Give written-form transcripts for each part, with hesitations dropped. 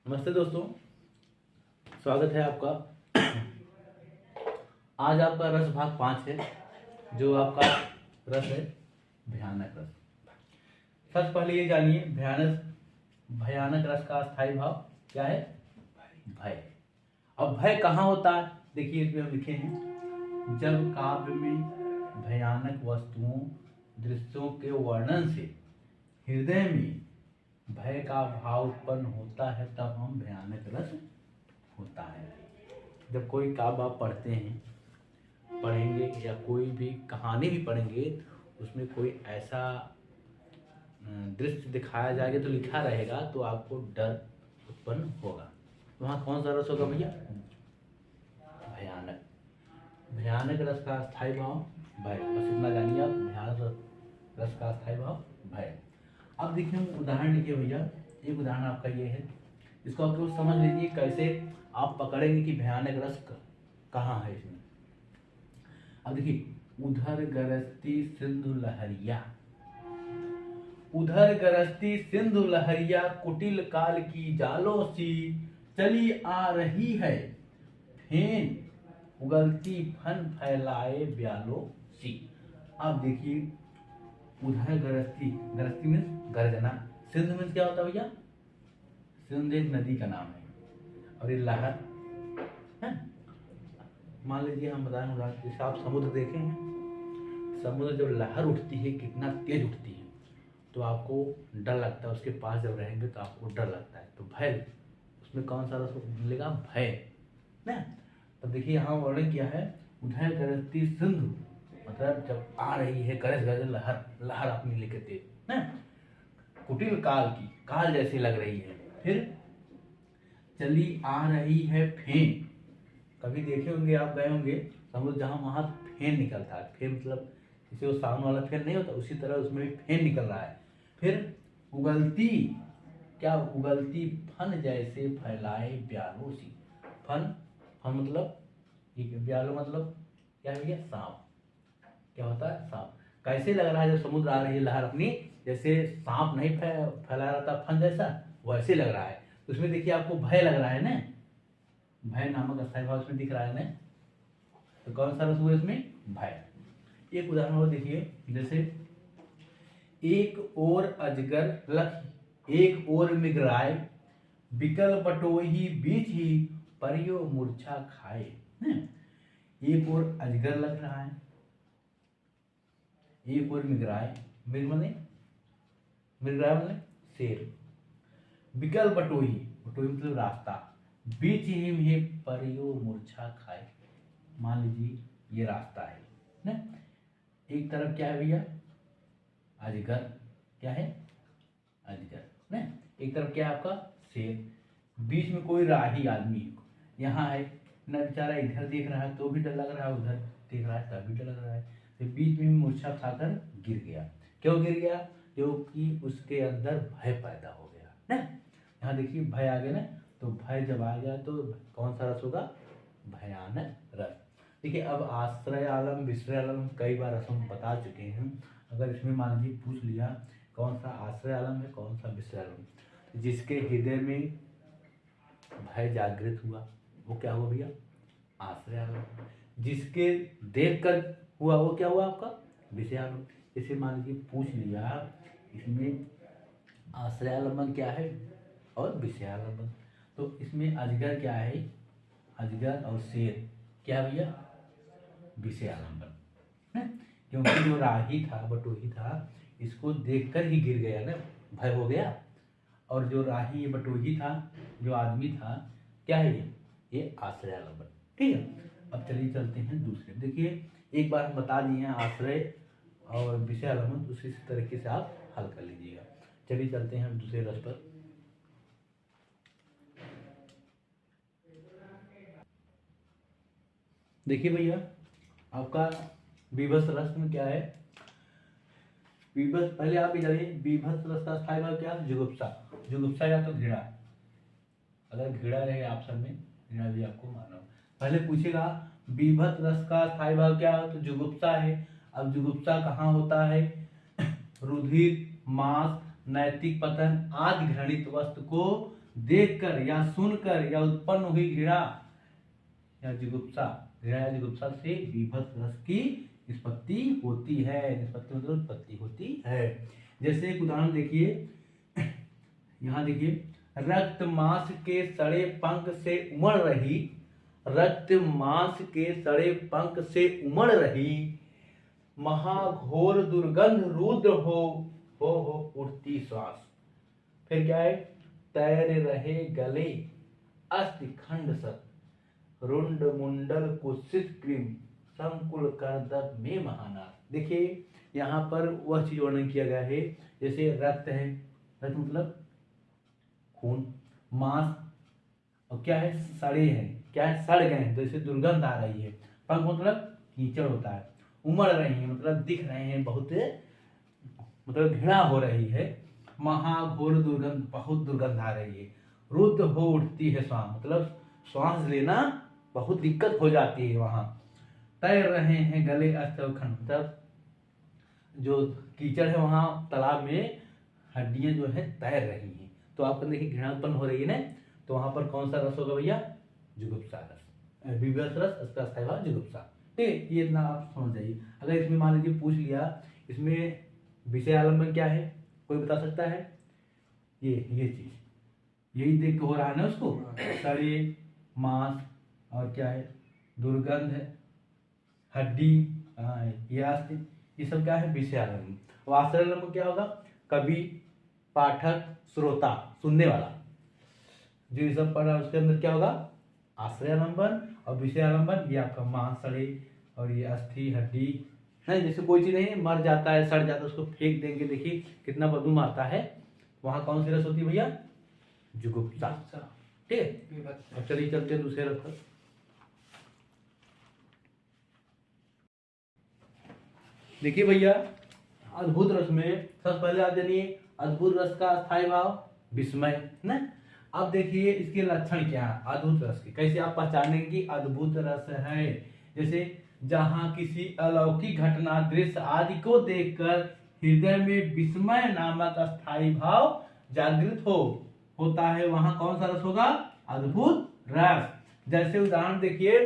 नमस्ते दोस्तों, स्वागत है आपका। आज आपका रस भाग 5 है, जो आपका रस है भयानक रस। सबसे पहले ये जानिए, भयानक रस का स्थायी भाव क्या है? भय। अब भय कहाँ होता है? देखिए इसमें हम लिखे हैं, जब काव्य में भयानक वस्तुओं दृश्यों के वर्णन से हृदय में भय का भाव उत्पन्न होता है, तब हम भयानक रस होता है। जब कोई काव्य आप पढ़ेंगे या कोई भी कहानी भी पढ़ेंगे, उसमें कोई ऐसा दृश्य दिखाया जाएगा तो लिखा रहेगा, तो आपको डर उत्पन्न होगा। तो वहाँ कौन सा रस होगा भैया? भयानक। भयानक रस का स्थायी भाव भय। बस इतना जानिए आप, भयानक रस का स्थायी भाव भय। अब देखिए उदाहरण लिखिए भैया। एक उदाहरण आपका ये है, इसको आप लोग समझ लीजिए कैसे आप पकड़ेंगे कि भयानक रस कहाँ है इसमें। अब देखिए, उधर गरजती सिंधु लहरिया, उधर गरजती सिंधु लहरिया, कुटिल काल की जालों सी चली आ रही है, फेन उगलती फन फैलाए ब्यालों सी। अब देखिए, उधर गरजती, गरजती मीन्स गर्जना, सिंधु मीन्स क्या होता है भैया? सिंधु एक नदी का नाम है, और ये लहर है। मान लीजिए हम बताएं उदाहरण, जैसे आप समुद्र देखे हैं, समुद्र जब लहर उठती है कितना तेज उठती है, तो आपको डर लगता है। उसके पास जब रहेंगे तो आपको डर लगता है, तो भय, उसमें कौन सा रस मिलेगा? भय ना। तो देखिए यहाँ वर्णन किया है, उधर गरजती सिंधु, मतलब जब आ रही है गरज गरज लहर, लहर अपनी लेके तेज ना, कुटिल काल की, काल जैसी लग रही है, फिर चली आ रही है फेन। कभी देखे होंगे आप, गए होंगे समुद्र जहाँ, वहाँ फेन निकलता है। फेन मतलब जैसे वो साउंड वाला फेन नहीं होता, उसी तरह उसमें भी फेन निकल रहा है। फिर उगलती, क्या? उगलती फन जैसे फैलाए ब्यालों सी। फन, फन मतलब ब्यालो मतलब क्या है भैया? सांप। क्या होता है? सांप। कैसे लग रहा है जब समुद्र आ रही है लहर अपनी, जैसे सांप नहीं फैला रहा था फन जैसा, वैसे लग रहा है। तो उसमें देखिए आपको भय लग रहा है ना, भय नामक अस्थायी भाव इसमें दिख रहा है ना। तो कौन सा रस हुआ इसमें? भय। एक उदाहरण और देखिए, जैसे एक ओर अजगर लख, एक ओर मृगराय, बिकल बटोही बीच ही परियो मूर्छा खाए। एक ओर अजगर लग रहा है, एक ओर मृगराय, मृग मने मृगराय मने शेर, बिकल बटोही, बटोही मतलब रास्ता, बीच ही में परियो मूर्छा खाए। मान लीजिए ये रास्ता है ना, एक तरफ क्या है भैया? अजगर, क्या है? अजगर ना। एक तरफ क्या है आपका? शेर। बीच में कोई राही आदमी यहाँ है ना, बेचारा इधर देख रहा है तो भी डर लग रहा है, उधर देख रहा है तब भी डर लग रहा है। तो बीच में मूर्छा खाकर गिर गया। क्यों गिर गया? क्योंकि उसके अंदर भय पैदा हो गया ना। यहाँ देखिए भय आ गया ना, तो भय जब आ गया तो कौन सा रस होगा? भयानक रस। देखिए, अब आश्रय आलम विश्रय आलम हम कई बार रस हम बता चुके हैं। अगर इसमें मान लीजिए पूछ लिया कौन सा आश्रय आलम है, कौन सा विश्रय आलम, तो जिसके हृदय में भय जागृत हुआ वो क्या हुआ भैया? आश्रय आलम। जिसके देख कर हुआ वो क्या हुआ आपका? विषय आलम। जैसे मान लीजिए पूछ लिया इसमें आश्रय आलम्बन क्या है और विषय आलम्बन, तो इसमें अजगर क्या है? अजगर और शेर क्या है भैया? विषय आलम्बन है। क्योंकि जो राही था, बटोही था, इसको देखकर ही गिर गया ना, भय हो गया। और जो राही बटोही था, जो आदमी था, क्या है ये आश्रय आलम्बन। ठीक है, अब चलिए चलते हैं दूसरे। देखिए एक बार हम बता दिए हैं आश्रय और विषय आलम्बन, उसी तरीके से आप हल कर लीजिएगा। चलिए चलते हैं दूसरे रस पर। देखिए भैया, आपका बीभत्स रस में क्या है? बीभत्स, पहले आप ये जानिए, बीभत्स रस का स्थायी भाव क्या है? जुगुप्सा। जुगुप्सा या तो घृणा, अगर घृणा रहे ऑप्शन में, घृणा भी आपको मानना। पहले पूछेगा बीभत्स रस का स्थायी भाव क्या है, तो जुगुप्सा है। अब जुगुप्सा कहाँ होता है? रुधिर, मांस, नैतिक पतन आदि घृणित वस्तु को देखकर या सुनकर या उत्पन्न हुई घृणा या जुगुप्सा, घृणा या जुगुप्सा से बीभत्स रस की निष्पत्ति होती है। निष्पत्ति मतलब उत्पत्ति होती है। जैसे एक उदाहरण देखिए, यहाँ देखिए, रक्त मांस के सड़े पंख से उमड़ रही, रक्त मांस के सड़े पंख से उमड़ रही महाघोर दुर्गंध रुद्र हो उठती श्वास। फिर क्या है, तैर रहे गले अस्थि खंड सत, रुंड मुंडल कुत्सित क्रीम, संकुल करदब में महानाथ। देखिए यहाँ पर वह चीज वर्णन किया गया है, जैसे रक्त है, रक्त मतलब खून, मांस, और क्या है, सड़े हैं, क्या है, सड़ गए हैं, तो इससे दुर्गंध आ रही है। पंख मतलब कीचड़ होता है, उमड़ रही है मतलब दिख रहे हैं, बहुत मतलब घृणा हो रही है, महाघोर दुर्गंध, बहुत दुर्गंध आ रही है, रुद्र हो उठती है श्वास, मतलब श्वास लेना बहुत दिक्कत हो जाती है वहां। तैर रहे हैं गले अस्थखंड, मतलब जो कीचड़ है वहां तालाब में हड्डियां जो है तैर रही हैं, तो आपको देखिए घृणा उत्पन्न हो रही है ना, तो वहां पर कौन सा रस होगा भैया, जुगुप्सा रस, बीभत्स रस, इसका स्थायी भाव जुगुप्सा। ठीक है, ये इतना आप समझ जाइए। अगर इसमें मान लीजिए पूछ लिया, इसमें विषय आलम्बन क्या है, कोई बता सकता है? ये चीज, यही देख के हो रहा है ना उसको, सड़े मांस और क्या है, दुर्गंध है, हड्डी, ये सब क्या है, विषय आलम्बन। और आश्रय आलम्बन क्या होगा, कवि, पाठक, श्रोता, सुनने वाला, जो ये सब पढ़ रहा है उसके अंदर क्या होगा, आश्रय आलम्बन और विषय आलम्बन। ये आपका मांस, सड़े, और ये अस्थि, हड्डी है। जैसे कोई चीज नहीं मर जाता है, सड़ जाता है, उसको फेंक देंगे, देखिए कितना बदबू मारता है, वहां कौन सी रस होती है भैया, जुगुप्सा। ठीक है, अब चलिए चलते हैं दूसरे रस पर। देखिए भैया, अद्भुत रस में सबसे पहले आप जानिए अद्भुत रस का स्थायी भाव विस्मय ना। अब देखिए इसके लक्षण क्या है अद्भुत रस के, कैसे आप पहचानेंगे कि अद्भुत रस है। जैसे जहां किसी अलौकिक घटना, दृश्य आदि को देखकर हृदय में विस्मय नामक स्थायी भाव जागृत होता है, वहां कौन सा रस होगा, अद्भुत रस। जैसे उदाहरण देखिए,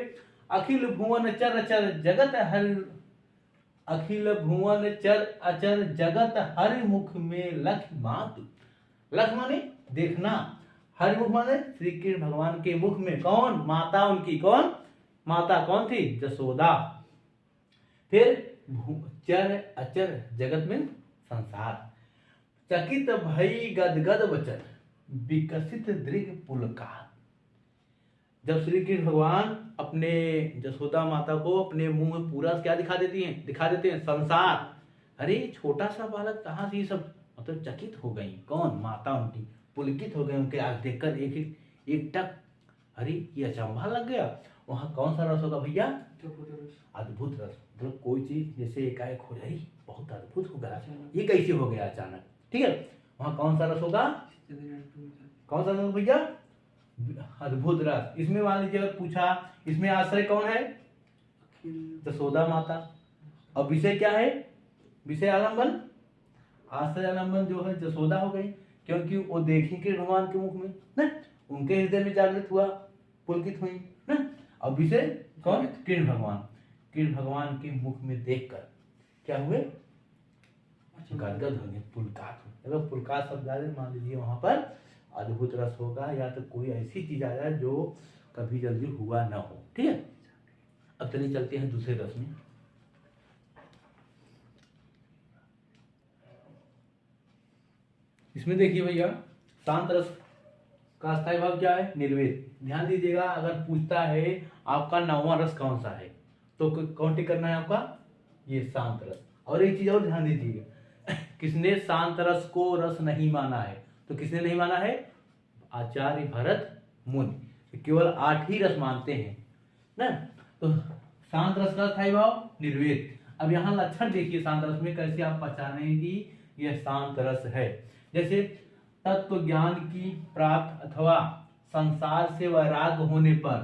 अखिल भुवन चर अचर जगत हर, अखिल भुवन चर अचर जगत हरि मुख में लख मातु, लख माने देखना, हरि मुख माने श्री कृष्ण भगवान के मुख में, कौन, माता उनकी, कौन, माता कौन थी, जसोदा। फिर चर अचर जगत में संसार, चकित भई गदगद वचन, विकसित दृग पुलकार। जब श्री कृष्ण भगवान अपने जसोदा माता को अपने मुंह में पूरा क्या दिखा देते हैं, संसार। अरे छोटा सा बालक कहाँ से ये सब, मतलब चकित हो गई, कौन, माता उनकी, पुलकित हो गए उनके आंख देखकर, एक टक, अरे ये अचंभा लग गया। वहां कौन सा रस होगा भैया, अद्भुत रस। मतलब कोई चीज जैसे एकाएक हो जाए, बहुत अद्भुत हो गया, ये कैसे हो गया अचानक। ठीक है, वहां कौन सा रस होगा, कौन सा रस भैया, अद्भुत रस। इसमें मान लीजिए अगर पूछा, इसमें आश्रय कौन है, जसोदा माता, और विषय क्या है, विषय आलम्बन, आश्रय आलम्बन जो है जसोदा हो गई, क्योंकि वो देखी कृष्ण भगवान के मुख में ना, उनके हृदय में जागृत हुआ, पुलकित हुई ना। और विषय कौन, कृष्ण भगवान, कृष्ण भगवान के मुख में देखकर क्या हुए, गदगद हो गए, पुलकात हो। अगर पुलकात शब्द आ जाए, मान लीजिए वहां पर अद्भुत रस होगा, या तो कोई ऐसी चीज आ जाए जो कभी जल्दी हुआ ना हो। ठीक है, अब चलिए चलते हैं दूसरे रस में। इसमें देखिए भैया, शांत रस का स्थायी भाव क्या है, निर्वेद। ध्यान दीजिएगा, अगर पूछता है आपका 9वां रस कौन सा है, तो कौन टिक करना है आपका, ये शांत रस। और एक चीज और ध्यान दीजिएगा, किसने शांत रस को रस नहीं माना है, तो किसने नहीं माना है, आचार्य भरत मुनि, केवल 8 ही रस मानते हैं ना। तो शांत रस का स्थायी भाव निर्वेद। अब यहाँ लक्षण देखिए शांत रस में, कैसे आप पहचानेंगे कि यह शांत रस है। जैसे तत्व ज्ञान की प्राप्त अथवा संसार से वैराग्य होने पर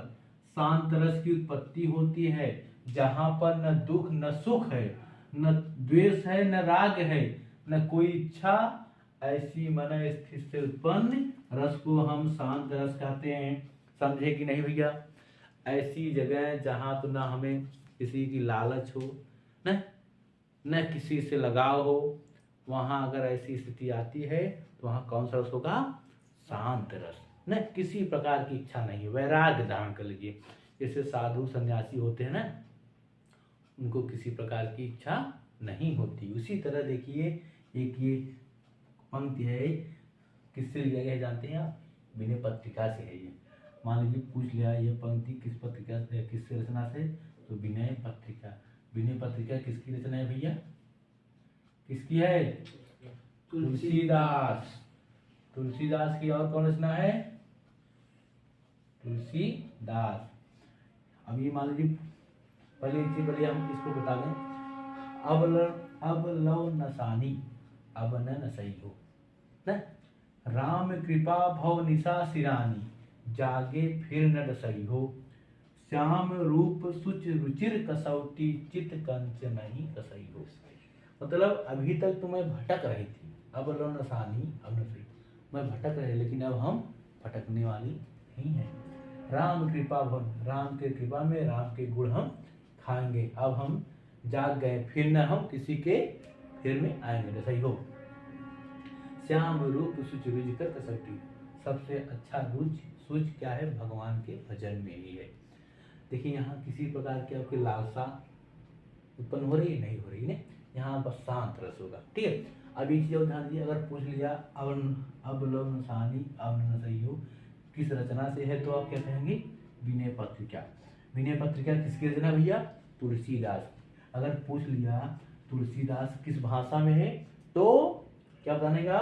शांत रस की उत्पत्ति होती है, जहां पर न दुख न सुख है, न द्वेष है न राग है, न कोई इच्छा ऐसी मन स्थिति से उत्पन्न रस को हम शांत रस कहते हैं। समझे कि नहीं भैया? ऐसी जगह जहाँ तो ना हमें किसी की लालच हो, न किसी से लगाव हो, वहाँ अगर ऐसी स्थिति आती है तो वहाँ कौन सा रस होगा? शांत रस। न किसी प्रकार की इच्छा नहीं, वैराग्य धारण कर लीजिए। जैसे साधु सन्यासी होते हैं ना, उनको किसी प्रकार की इच्छा नहीं होती। उसी तरह देखिए एक ये पंक्ति है, किससे लिया गया है जानते हैं आप? विनय पत्रिका से है ये। मान लीजिए पूछ लिया ये पंक्ति किस पत्रिका से, किससे रचना से? तो विनय पत्रिका। विनय पत्रिका किसकी रचना है भैया? किसकी है? तुलसीदास। तुलसीदास की और कौन रचना है? तुलसीदास। अब ये मान लीजिए पहले हम इसको बता दें। अब लव नसानी अब न सही हो न, राम कृपा भव निशा सिरानी, जागे फिर न डसई हो, श्याम रूप सुच रुचिर कसौटी, चित कंच नहीं कसई हो। मतलब अभी तक तो मैं भटक रही थी, अब लो नसानी अब न सही, मैं भटक रही, लेकिन अब हम भटकने वाली नहीं है। राम कृपा भव, राम के कृपा में राम के गुण हम खाएंगे। अब हम जाग गए, फिर न हम किसी के फिर में आएंगे, सही हो। श्याम रूप सुच रुचि कर कसौटी, सबसे अच्छा सूच क्या है? भगवान के भजन में ही है। देखिए यहाँ किसी प्रकार की आपकी लालसा उत्पन्न हो रही है? नहीं हो रही है। यहाँ बस शांत रस होगा, ठीक है। अब एक चीज ध्यान दीजिए, अगर पूछ लिया अब लो नसानी अब न सही हो किस रचना से है, तो आप क्या कहेंगे? विनय पत्रिका। विनय पत्रिका किसकी रचना भैया? तुलसीदास। अगर पूछ लिया तुलसीदास किस भाषा में है, तो क्या बतानेगा?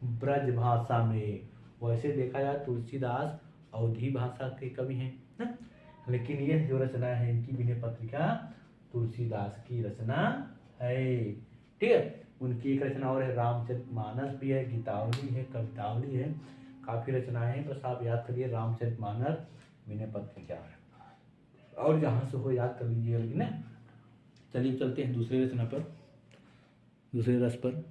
ब्रज भाषा में। वैसे देखा जाए तुलसीदास अवधी भाषा के कवि हैं ना, लेकिन ये जो रचना है इनकी विनय पत्रिका तुलसीदास की रचना है, ठीक है। उनकी एक रचना और है, रामचरितमानस भी है, गीतावली है, कवितावली है, काफी रचनाएं हैं। बस आप याद करिए रामचरितमानस, विनय पत्रिका, और जहां से हो याद कर लीजिए ना। चलिए चलते हैं दूसरे रचना पर, दूसरे रस पर।